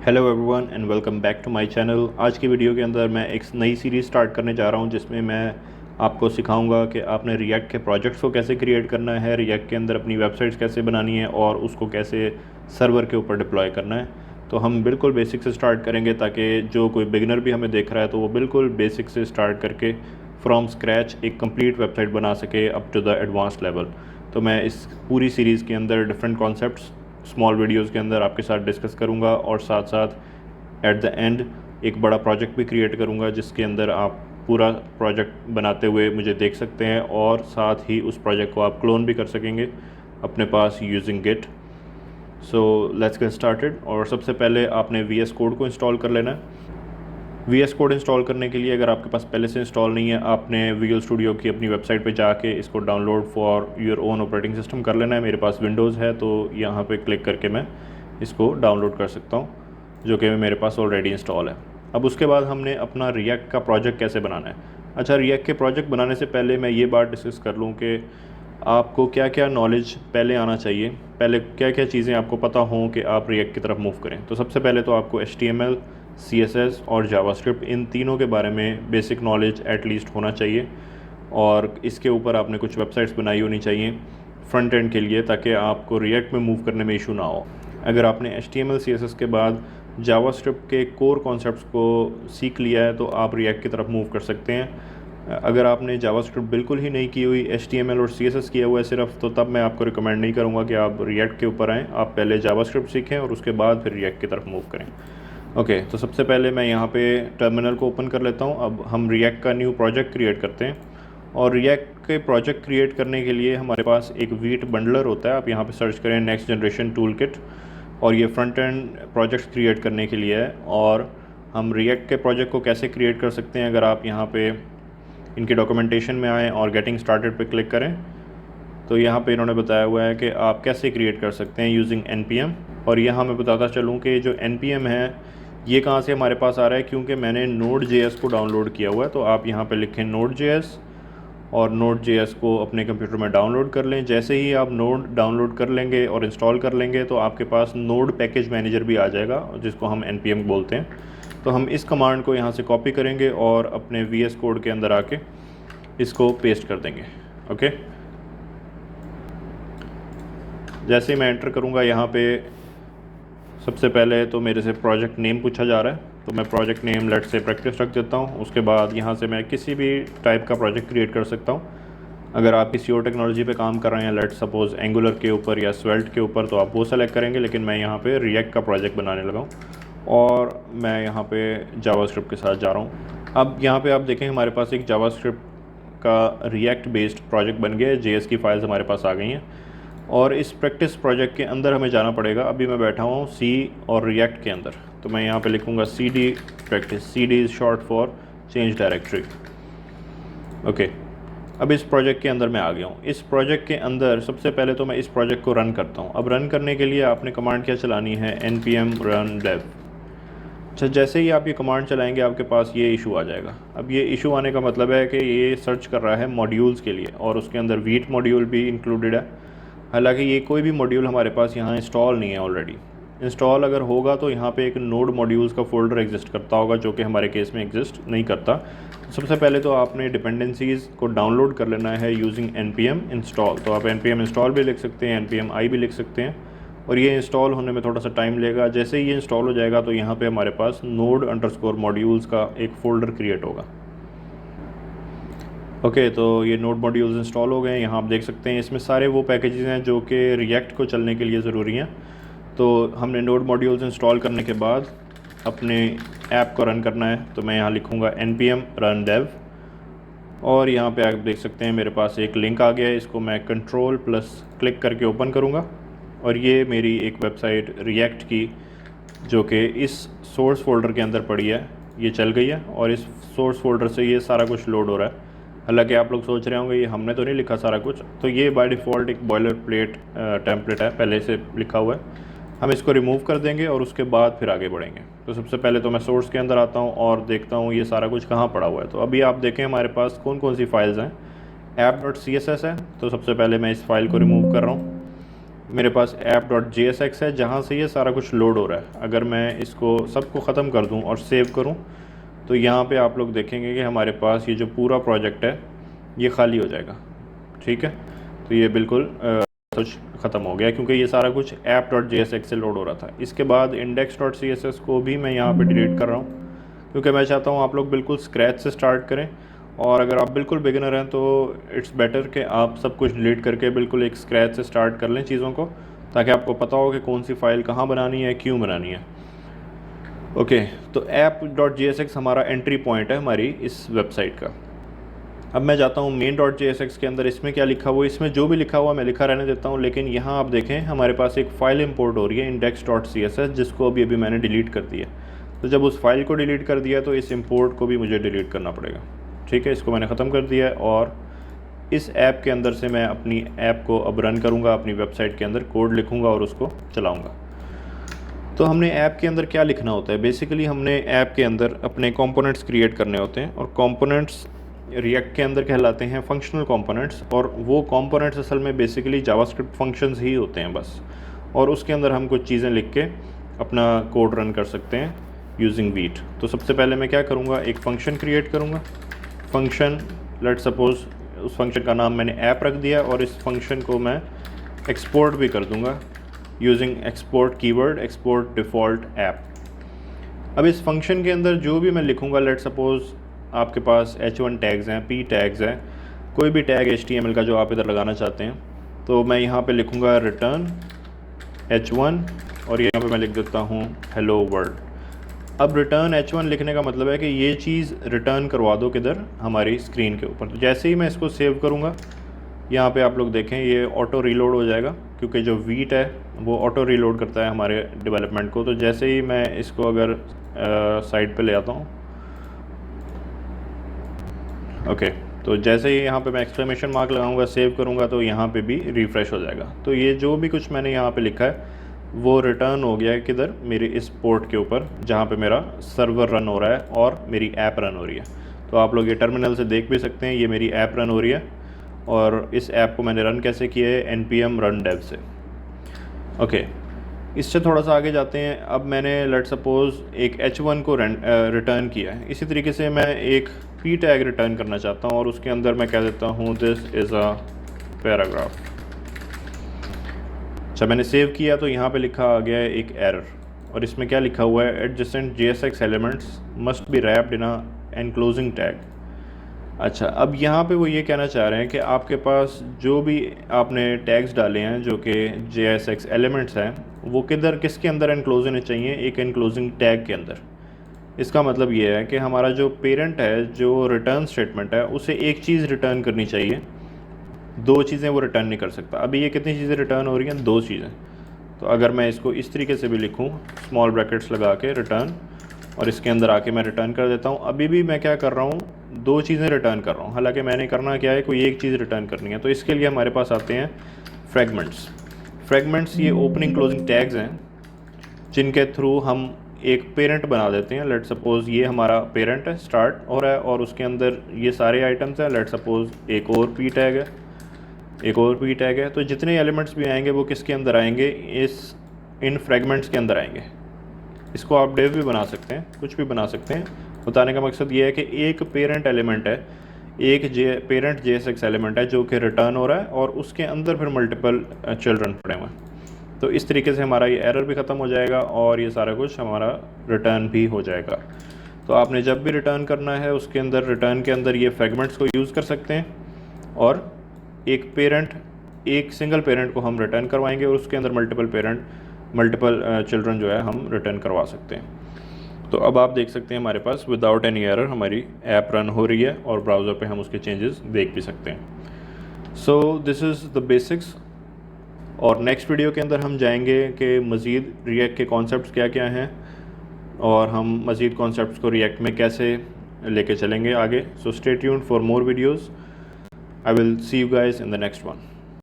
Hello everyone and welcome back to my channel. आज की video के अंदर मैं एक नई सीरीज़ स्टार्ट करने जा रहा हूं जिसमें मैं आपको सिखाऊंगा कि आपने रिएक्ट के प्रोजेक्ट्स को कैसे क्रिएट करना है, रिएक्ट के अंदर अपनी वेबसाइट्स कैसे बनानी है और उसको कैसे सर्वर के ऊपर डिप्लॉय करना है। तो हम बिल्कुल बेसिक से स्टार्ट करेंगे ताकि जो कोई बिगिनर भी हमें देख रहा है तो वो बिल्कुल बेसिक से स्टार्ट करके फ्रॉम स्क्रैच एक कंप्लीट वेबसाइट बना सके up to the advance level. तो मैं इस पूरी सीरीज़ के अंदर डिफरेंट कॉन्सेप्ट्स स्मॉल वीडियोस के अंदर आपके साथ डिस्कस करूंगा और साथ साथ एट द एंड एक बड़ा प्रोजेक्ट भी क्रिएट करूंगा जिसके अंदर आप पूरा प्रोजेक्ट बनाते हुए मुझे देख सकते हैं और साथ ही उस प्रोजेक्ट को आप क्लोन भी कर सकेंगे अपने पास using Git. So let's get started. और सबसे पहले आपने VS कोड को इंस्टॉल कर लेना है। VS कोड इंस्टॉल करने के लिए अगर आपके पास पहले से इंस्टॉल नहीं है, आपने विजुअल स्टूडियो की अपनी वेबसाइट पे जाके इसको download for your own operating system कर लेना है। मेरे पास विंडोज़ है तो यहाँ पे क्लिक करके मैं इसको डाउनलोड कर सकता हूँ, जो कि मेरे पास ऑलरेडी इंस्टॉल है। अब उसके बाद हमने अपना रिएक्ट का प्रोजेक्ट कैसे बनाना है। अच्छा, रिएक्ट के प्रोजेक्ट बनाने से पहले मैं ये बात डिस्कस कर लूँ कि आपको क्या क्या नॉलेज पहले आना चाहिए, पहले क्या क्या चीज़ें आपको पता हों कि आप रिएक्ट की तरफ मूव करें। तो सबसे पहले तो आपको HTML, CSS और जावास्क्रिप्ट इन तीनों के बारे में बेसिक नॉलेज एटलीस्ट होना चाहिए और इसके ऊपर आपने कुछ वेबसाइट्स बनाई होनी चाहिए फ्रंट एंड के लिए, ताकि आपको रिएक्ट में मूव करने में इशू ना हो। अगर आपने HTML CSS के बाद जावास्क्रिप्ट के कोर कॉन्सेप्ट्स को सीख लिया है तो आप रिएक्ट की तरफ मूव कर सकते हैं। अगर आपने जावास्क्रिप्ट बिल्कुल ही नहीं की हुई, HTML और CSS किया हुआ है सिर्फ, तो तब मैं आपको रिकमेंड नहीं करूँगा कि आप रिएक्ट के ऊपर आएँ। आप पहले जावास्क्रिप्ट सीखें और उसके बाद फिर रिएक्ट की तरफ मूव करें। ओके, तो सबसे पहले मैं यहाँ पे टर्मिनल को ओपन कर लेता हूँ। अब हम रिएक्ट का न्यू प्रोजेक्ट क्रिएट करते हैं और रिएक्ट के प्रोजेक्ट क्रिएट करने के लिए हमारे पास एक वीट बंडलर होता है। आप यहाँ पे सर्च करें नेक्स्ट जनरेशन टूल किट और ये फ्रंट एंड प्रोजेक्ट क्रिएट करने के लिए है। और हम रिएक्ट के प्रोजेक्ट को कैसे क्रिएट कर सकते हैं, अगर आप यहाँ पे इनके डॉक्यूमेंटेशन में आएँ और गेटिंग स्टार्टेड पे क्लिक करें तो यहाँ पे इन्होंने बताया हुआ है कि आप कैसे क्रिएट कर सकते हैं यूजिंग NPM। और यहाँ मैं बताता चलूँ कि जो NPM है ये कहाँ से हमारे पास आ रहा है, क्योंकि मैंने Node.js को डाउनलोड किया हुआ है। तो आप यहाँ पे लिखें Node.js और Node.js को अपने कंप्यूटर में डाउनलोड कर लें। जैसे ही आप नोड डाउनलोड कर लेंगे और इंस्टॉल कर लेंगे तो आपके पास नोड पैकेज मैनेजर भी आ जाएगा जिसको हम NPM बोलते हैं। तो हम इस कमांड को यहाँ से कॉपी करेंगे और अपने VS कोड के अंदर आके इसको पेस्ट कर देंगे। ओके, जैसे मैं एंटर करूँगा यहाँ पे सबसे पहले तो मेरे से प्रोजेक्ट नेम पूछा जा रहा है, तो मैं प्रोजेक्ट नेम लेट से प्रैक्टिस रख देता हूँ। उसके बाद यहाँ से मैं किसी भी टाइप का प्रोजेक्ट क्रिएट कर सकता हूँ। अगर आप किसी और टेक्नोलॉजी पे काम कर रहे हैं, लेट सपोज एंगुलर के ऊपर या स्वेल्ट के ऊपर, तो आप वो सेलेक्ट करेंगे। लेकिन मैं यहाँ पे रिएक्ट का प्रोजेक्ट बनाने लगा हूँ और मैं यहाँ पे जावास्क्रिप्ट के साथ जा रहा हूँ। अब यहाँ पे आप देखें हमारे पास एक जावास्क्रिप्ट का रिएक्ट बेस्ड प्रोजेक्ट बन गया है। JS की फाइल्स हमारे पास आ गई हैं और इस प्रैक्टिस प्रोजेक्ट के अंदर हमें जाना पड़ेगा। अभी मैं बैठा हुआ हूँ C और रिएक्ट के अंदर, तो मैं यहाँ पे लिखूँगा CD practice. CD is short for change directory. Okay, अब इस प्रोजेक्ट के अंदर मैं आ गया हूँ। इस प्रोजेक्ट के अंदर सबसे पहले तो मैं इस प्रोजेक्ट को रन करता हूँ। अब रन करने के लिए आपने कमांड क्या चलानी है, npm run dev। अच्छा, जैसे ही आप ये कमांड चलाएंगे आपके पास ये इशू आ जाएगा। अब ये इशू आने का मतलब है कि ये सर्च कर रहा है मॉड्यूल्स के लिए और उसके अंदर वीट मॉड्यूल भी इंक्लूडेड है। हालांकि ये कोई भी मॉड्यूल हमारे पास यहाँ इंस्टॉल नहीं है ऑलरेडी। इंस्टॉल अगर होगा तो यहाँ पे एक नोड मॉड्यूल्स का फोल्डर एग्जिस्ट करता होगा, जो कि हमारे केस में एग्जिस्ट नहीं करता। तो सबसे पहले तो आपने डिपेंडेंसीज़ को डाउनलोड कर लेना है यूजिंग npm इंस्टॉल। तो आप npm इंस्टॉल भी लिख सकते हैं, npm i भी लिख सकते हैं और ये इंस्टॉल होने में थोड़ा सा टाइम लेगा। जैसे ही ये इंस्टॉल हो जाएगा तो यहाँ पे हमारे पास node_modules का एक फ़ोल्डर क्रिएट होगा। ओके, तो ये नोड मॉड्यूल्स इंस्टॉल हो गए हैं। यहाँ आप देख सकते हैं इसमें सारे वो पैकेजेस हैं जो कि रिएक्ट को चलने के लिए ज़रूरी हैं। तो हमने नोड मॉड्यूल्स इंस्टॉल करने के बाद अपने ऐप को रन करना है। तो मैं यहाँ लिखूँगा npm run dev और यहाँ पे आप देख सकते हैं मेरे पास एक लिंक आ गया है। इसको मैं कंट्रोल प्लस क्लिक करके ओपन करूँगा और ये मेरी एक वेबसाइट रिएक्ट की, जो कि इस सोर्स फोल्डर के अंदर पड़ी है, ये चल गई है और इस सोर्स फोल्डर से ये सारा कुछ लोड हो रहा है। हालांकि आप लोग सोच रहे होंगे ये हमने तो नहीं लिखा सारा कुछ, तो ये बाय डिफ़ॉल्ट एक बॉयलर प्लेट टेम्पलेट है, पहले से लिखा हुआ है। हम इसको रिमूव कर देंगे और उसके बाद फिर आगे बढ़ेंगे। तो सबसे पहले तो मैं सोर्स के अंदर आता हूँ और देखता हूँ ये सारा कुछ कहाँ पड़ा हुआ है। तो अभी आप देखें हमारे पास कौन कौन सी फाइल्स हैं। app.css है, तो सबसे पहले मैं इस फाइल को रिमूव कर रहा हूँ। मेरे पास app.jsx है जहाँ से ये सारा कुछ लोड हो रहा है। अगर मैं इसको सबको ख़त्म कर दूँ और सेव करूँ तो यहाँ पे आप लोग देखेंगे कि हमारे पास ये जो पूरा प्रोजेक्ट है ये खाली हो जाएगा। ठीक है, तो ये बिल्कुल कुछ ख़त्म हो गया क्योंकि ये सारा कुछ app.jsx से लोड हो रहा था। इसके बाद index.css को भी मैं यहाँ पे डिलीट कर रहा हूँ क्योंकि मैं चाहता हूँ आप लोग बिल्कुल स्क्रैच से स्टार्ट करें, और अगर आप बिल्कुल बिगिनर हैं तो इट्स बेटर कि आप सब कुछ डिलीट करके बिल्कुल एक स्क्रैच से स्टार्ट कर लें चीज़ों को, ताकि आपको पता हो कि कौन सी फ़ाइल कहाँ बनानी है, क्यों बनानी है। ओके, तो app.jsx हमारा एंट्री पॉइंट है हमारी इस वेबसाइट का। अब मैं जाता हूँ main.jsx के अंदर। इसमें क्या लिखा हुआ है, इसमें जो भी लिखा हुआ मैं लिखा रहने देता हूँ, लेकिन यहाँ आप देखें हमारे पास एक फ़ाइल इंपोर्ट हो रही है index.css, जिसको अभी मैंने डिलीट कर दिया। तो जब उस फाइल को डिलीट कर दिया तो इस इंपोर्ट को भी मुझे डिलीट करना पड़ेगा। ठीक है, इसको मैंने ख़त्म कर दिया है और इस ऐप के अंदर से मैं अपनी ऐप को अब रन करूँगा। अपनी वेबसाइट के अंदर कोड लिखूँगा और उसको चलाऊँगा। तो हमने ऐप के अंदर क्या लिखना होता है, बेसिकली हमने ऐप के अंदर अपने कंपोनेंट्स क्रिएट करने होते हैं, और कंपोनेंट्स रिएक्ट के अंदर कहलाते हैं फंक्शनल कंपोनेंट्स, और वो कंपोनेंट्स असल में बेसिकली जावास्क्रिप्ट फंक्शंस ही होते हैं बस, और उसके अंदर हम कुछ चीज़ें लिख के अपना कोड रन कर सकते हैं यूजिंग वीट। तो सबसे पहले मैं क्या करूँगा, एक फ़ंक्शन क्रिएट करूँगा। फंक्शन, लेट सपोज उस फंक्शन का नाम मैंने ऐप रख दिया, और इस फंक्शन को मैं एक्सपोर्ट भी कर दूँगा using export keyword, export default app. अब इस फंक्शन के अंदर जो भी मैं लिखूँगा, लेट सपोज़ आपके पास h1 टैग्स हैं, p टैग्स हैं, कोई भी टैग HTML का जो आप इधर लगाना चाहते हैं, तो मैं यहाँ पे लिखूँगा रिटर्न h1, और यहाँ पे मैं लिख देता हूँ हेलो वर्ल्ड। अब रिटर्न h1 लिखने का मतलब है कि ये चीज़ रिटर्न करवा दो किधर, हमारी स्क्रीन के ऊपर। तो जैसे ही मैं इसको सेव करूँगा, यहाँ पे आप लोग देखें ये ऑटो रीलोड हो जाएगा, क्योंकि जो वीट है वो ऑटो रीलोड करता है हमारे डेवलपमेंट को। तो जैसे ही मैं इसको अगर साइड पे ले आता हूँ, ओके, तो जैसे ही यहाँ पे मैं एक्सक्लेमेशन मार्क लगाऊंगा, सेव करूँगा, तो यहाँ पे भी रिफ़्रेश हो जाएगा। तो ये जो भी कुछ मैंने यहाँ पे लिखा है वो रिटर्न हो गया है किधर, मेरे इस पोर्ट के ऊपर जहाँ पे मेरा सर्वर रन हो रहा है और मेरी ऐप रन हो रही है। तो आप लोग ये टर्मिनल से देख भी सकते हैं, ये मेरी ऐप रन हो रही है, और इस ऐप को मैंने रन कैसे किया है, npm run dev से। ओके, इससे थोड़ा सा आगे जाते हैं। अब मैंने लेट सपोज़ एक h1 को रिटर्न किया है, इसी तरीके से मैं एक p टैग रिटर्न करना चाहता हूँ, और उसके अंदर मैं कह देता हूँ दिस इज़ अ पैराग्राफ। अच्छा, मैंने सेव किया तो यहाँ पे लिखा आ गया है एक एरर, और इसमें क्या लिखा हुआ है, adjacent JSX elements must be wrapped in a enclosing tag. अच्छा, अब यहाँ पे वो ये कहना चाह रहे हैं कि आपके पास जो भी आपने टैग्स डाले हैं जो कि JSX एलिमेंट्स हैं, वो किधर, किसके अंदर एनक्लोज होने चाहिए, एक एनक्लोजिंग टैग के अंदर। इसका मतलब ये है कि हमारा जो पेरेंट है, जो रिटर्न स्टेटमेंट है, उसे एक चीज़ रिटर्न करनी चाहिए, दो चीज़ें वो रिटर्न नहीं कर सकता। अभी ये कितनी चीज़ें रिटर्न हो रही हैं, दो चीज़ें। तो अगर मैं इसको इस तरीके से भी लिखूँ, स्मॉल ब्रैकेट्स लगा के रिटर्न, और इसके अंदर आके मैं रिटर्न कर देता हूँ, अभी भी मैं क्या कर रहा हूँ, दो चीज़ें रिटर्न कर रहा हूँ। हालांकि मैंने करना क्या है, कोई एक चीज़ रिटर्न करनी है। तो इसके लिए हमारे पास आते हैं फ्रेगमेंट्स। फ्रेगमेंट्स ये ओपनिंग क्लोजिंग टैग्स हैं जिनके थ्रू हम एक पेरेंट बना देते हैं। लेट सपोज़ ये हमारा पेरेंट है, स्टार्ट हो रहा है, और उसके अंदर ये सारे आइटम्स हैं। लेट सपोज़ एक और p टैग है, एक और p टैग है। तो जितने एलिमेंट्स भी आएंगे वो किसके अंदर आएंगे, इन फ्रेगमेंट्स के अंदर आएंगे। इसको आप डेव भी बना सकते हैं, कुछ भी बना सकते हैं। बताने का मकसद ये है कि एक पेरेंट एलिमेंट है, एक पेरेंट JSX एलिमेंट है जो कि रिटर्न हो रहा है, और उसके अंदर फिर मल्टीपल चिल्ड्रन पड़े हुए हैं। तो इस तरीके से हमारा ये एरर भी ख़त्म हो जाएगा और ये सारा कुछ हमारा रिटर्न भी हो जाएगा। तो आपने जब भी रिटर्न करना है उसके अंदर, रिटर्न के अंदर ये फ्रेगमेंट्स को यूज़ कर सकते हैं, और एक पेरेंट, एक सिंगल पेरेंट को हम रिटर्न करवाएंगे, और उसके अंदर मल्टीपल चिल्ड्रन जो है हम रिटर्न करवा सकते हैं। तो अब आप देख सकते हैं हमारे पास विदाउट एनी एरर हमारी ऐप रन हो रही है, और ब्राउज़र पे हम उसके चेंजेस देख भी सकते हैं। So this is the basics. और नेक्स्ट वीडियो के अंदर हम जाएंगे कि मज़ीद रिएक्ट के कॉन्सेप्ट्स क्या क्या हैं, और हम मज़ीद कॉन्सेप्ट्स को रिएक्ट में कैसे लेके चलेंगे आगे। So stay tuned for more videos. I will see you guys in the next one.